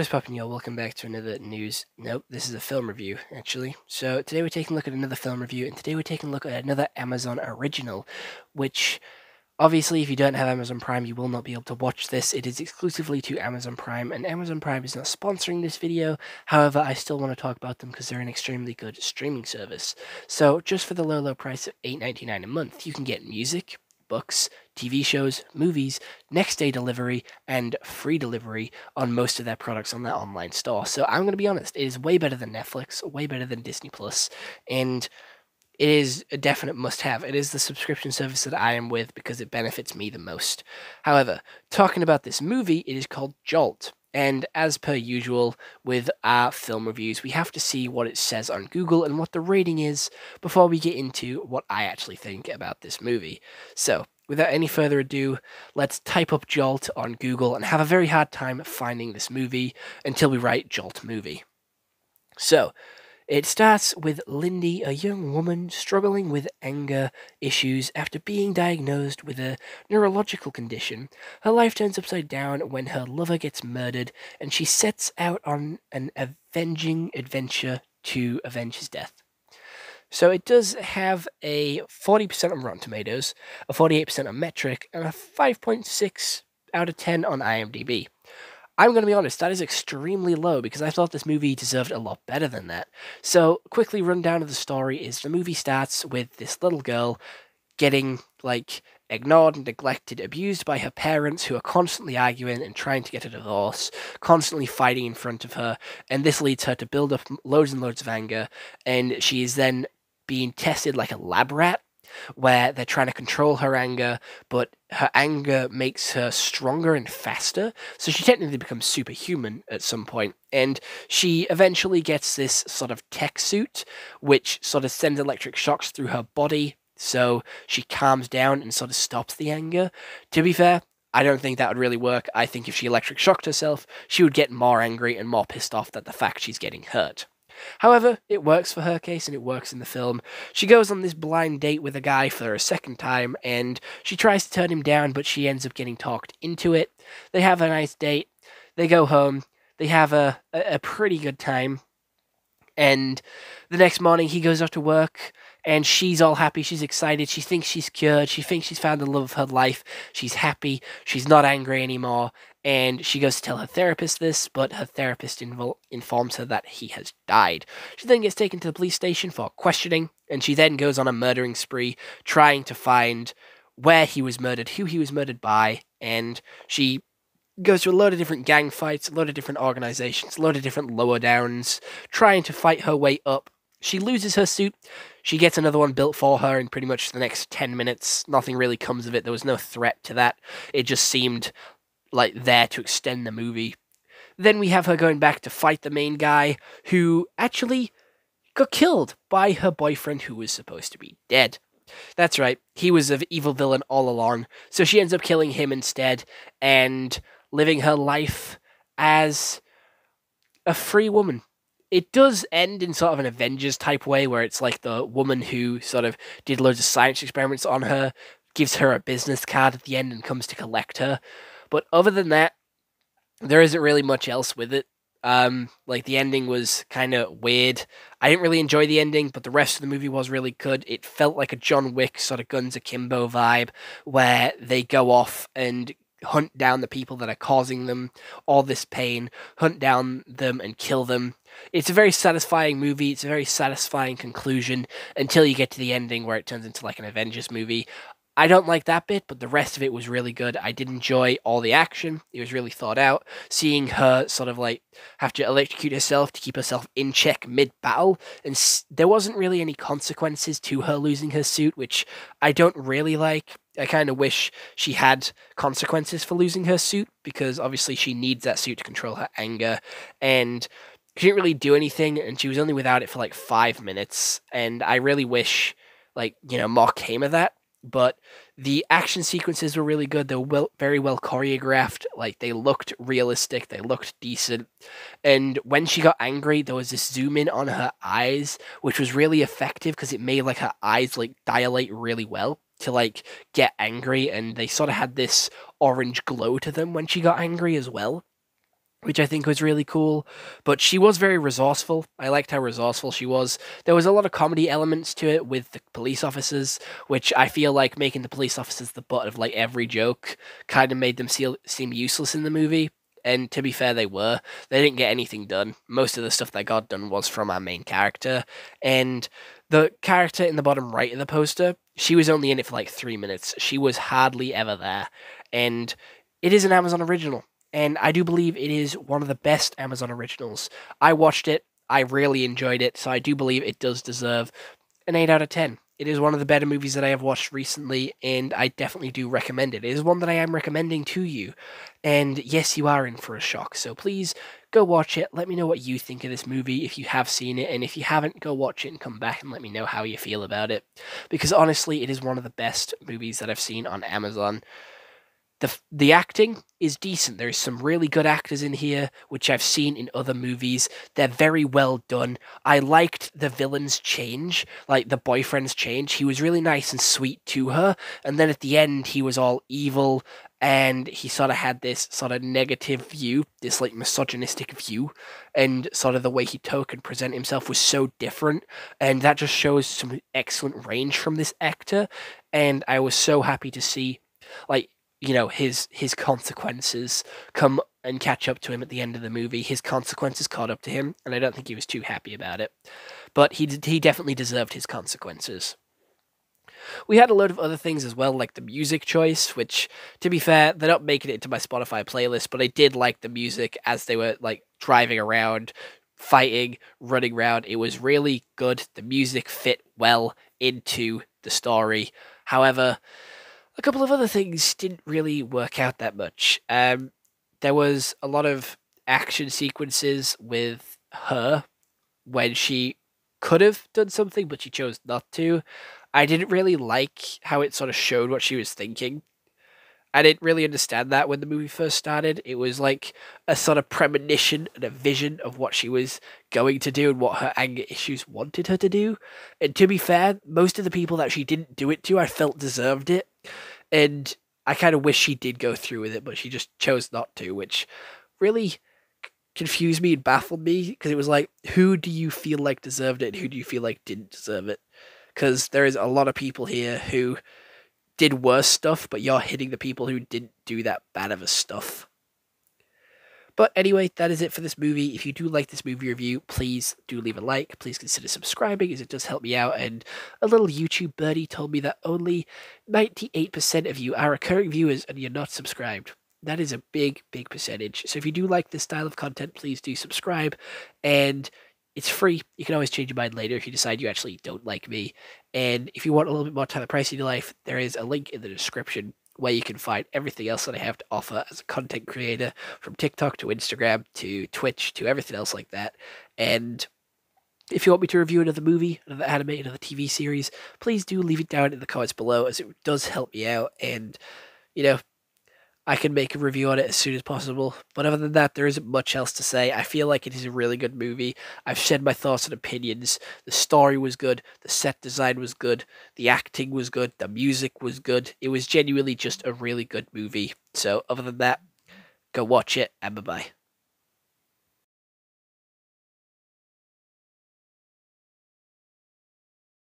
What's poppin', y'all? Welcome back to another news. Nope, this is a film review, actually. So today we're taking a look at another film review, and today we're taking a look at another Amazon original, which, obviously, if you don't have Amazon Prime, you will not be able to watch this. It is exclusively to Amazon Prime, and Amazon Prime is not sponsoring this video. However, I still want to talk about them because they're an extremely good streaming service. So, just for the low price of $8.99 a month, you can get music, books, TV shows, movies, next day delivery, and free delivery on most of their products on their online store. So I'm going to be honest, it is way better than Netflix, way better than Disney Plus, and it is a definite must-have. It is the subscription service that I am with because it benefits me the most. However, talking about this movie, it is called Jolt. And as per usual with our film reviews, we have to see what it says on Google and what the rating is before we get into what I actually think about this movie. So, without any further ado, let's type up Jolt on Google and have a very hard time finding this movie until we write Jolt movie. So, it starts with Lindy, a young woman struggling with anger issues after being diagnosed with a neurological condition. Her life turns upside down when her lover gets murdered, and she sets out on an avenging adventure to avenge his death. So it does have a 40% on Rotten Tomatoes, a 48% on Metric, and a 5.6 out of 10 on IMDb. I'm going to be honest, that is extremely low because I thought this movie deserved a lot better than that. So, quickly rundown of the story is the movie starts with this little girl getting, ignored and neglected, abused by her parents who are constantly arguing and trying to get a divorce, constantly fighting in front of her, and this leads her to build up loads and loads of anger, and she is then being tested like a lab rat, where they're trying to control her anger, but her anger makes her stronger and faster, so she technically becomes superhuman at some point, and she eventually gets this sort of tech suit, which sort of sends electric shocks through her body, so she calms down and sort of stops the anger. To be fair, I don't think that would really work. I think if she electric shocked herself, she would get more angry and more pissed off at the fact she's getting hurt. However, it works for her case and it works in the film. She goes on this blind date with a guy for a second time and she tries to turn him down, but she ends up getting talked into it. They have a nice date. They go home. They have a pretty good time. And the next morning he goes off to work and she's all happy, she's excited, she thinks she's cured, she thinks she's found the love of her life, she's happy, she's not angry anymore, and she goes to tell her therapist this, but her therapist informs her that he has died. She then gets taken to the police station for questioning, and she then goes on a murdering spree, trying to find where he was murdered, who he was murdered by, and she goes through a load of different gang fights, a load of different organizations, a load of different lower downs, trying to fight her way up. She loses her suit. She gets another one built for her in pretty much the next 10 minutes. Nothing really comes of it. There was no threat to that. It just seemed like there to extend the movie. Then we have her going back to fight the main guy who actually got killed by her boyfriend who was supposed to be dead. That's right, he was an evil villain all along, so she ends up killing him instead and living her life as a free woman. It does end in sort of an Avengers type way where it's like the woman who sort of did loads of science experiments on her gives her a business card at the end and comes to collect her. But other than that, there isn't really much else with it. The ending was kind of weird. I didn't really enjoy the ending, but the rest of the movie was really good. It felt like a John Wick sort of Guns Akimbo vibe, where they go off and hunt down the people that are causing them all this pain, hunt down them and kill them. It's a very satisfying movie. It's a very satisfying conclusion until you get to the ending where it turns into like an Avengers movie. I don't like that bit, but the rest of it was really good. I did enjoy all the action. It was really thought out. Seeing her sort of have to electrocute herself to keep herself in check mid-battle, and there wasn't really any consequences to her losing her suit, which I don't really like. I kind of wish she had consequences for losing her suit, because obviously she needs that suit to control her anger, and she didn't really do anything, and she was only without it for 5 minutes, and I really wish, more came of that. But the action sequences were really good. They were very well choreographed. They looked realistic. They looked decent. And when she got angry, there was this zoom in on her eyes, which was really effective because it made her eyes dilate really well to get angry. And they sort of had this orange glow to them when she got angry as well. which I think was really cool. But she was very resourceful. I liked how resourceful she was. There was a lot of comedy elements to it with the police officers, which I feel like making the police officers the butt of like every joke kind of made them seem useless in the movie. And to be fair, they were. They didn't get anything done. Most of the stuff that got done was from our main character. And the character in the bottom right of the poster, she was only in it for like 3 minutes. She was hardly ever there. And it is an Amazon original, and I do believe it is one of the best Amazon originals. I watched it, I really enjoyed it, so I do believe it does deserve an 8 out of 10. It is one of the better movies that I have watched recently, and I definitely do recommend it. It is one that I am recommending to you. And yes, you are in for a shock, so please go watch it. Let me know what you think of this movie if you have seen it, and if you haven't, go watch it and come back and let me know how you feel about it. Because honestly, it is one of the best movies that I've seen on Amazon. The acting is decent. There's some really good actors in here, which I've seen in other movies. They're very well done. I liked the villain's change, like the boyfriend's change. He was really nice and sweet to her, and then at the end he was all evil, and he sort of had this sort of negative view, this like misogynistic view, and sort of the way he took and present himself was so different, and that just shows some excellent range from this actor, and I was so happy to see, like, his consequences come and catch up to him at the end of the movie. His consequences caught up to him, and I don't think he was too happy about it. But he definitely deserved his consequences. We had a load of other things as well, like the music choice, which, to be fair, they're not making it into my Spotify playlist, but I did like the music as they were like driving around, fighting, running around. It was really good. The music fit well into the story. However, a couple of other things didn't really work out that much. There was a lot of action sequences with her when she could have done something, but she chose not to. I didn't really like how it sort of showed what she was thinking. I didn't really understand that when the movie first started. It was like a sort of premonition and a vision of what she was going to do and what her anger issues wanted her to do. And to be fair, most of the people that she didn't do it to, I felt deserved it. And I kind of wish she did go through with it, but she just chose not to, which really confused me and baffled me, because it was like, who do you feel like deserved it and who do you feel like didn't deserve it? Because there is a lot of people here who did worse stuff, but you're hitting the people who didn't do that bad of a stuff. But anyway, that is it for this movie. If you do like this movie review, please do leave a like. Please consider subscribing, as it does help me out. And a little YouTube birdie told me that only 98% of you are recurring viewers and you're not subscribed. That is a big, big percentage. So if you do like this style of content, please do subscribe. And it's free. You can always change your mind later if you decide you actually don't like me. And if you want a little bit more time and price in your life, there is a link in the description where you can find everything else that I have to offer as a content creator, from TikTok to Instagram to Twitch to everything else like that. And if you want me to review another movie, another anime, another TV series, please do leave it down in the comments below, as it does help me out. And, I can make a review on it as soon as possible. But other than that, there isn't much else to say. I feel like it is a really good movie. I've said my thoughts and opinions. The story was good. The set design was good. The acting was good. The music was good. It was genuinely just a really good movie. So other than that, go watch it, and bye-bye.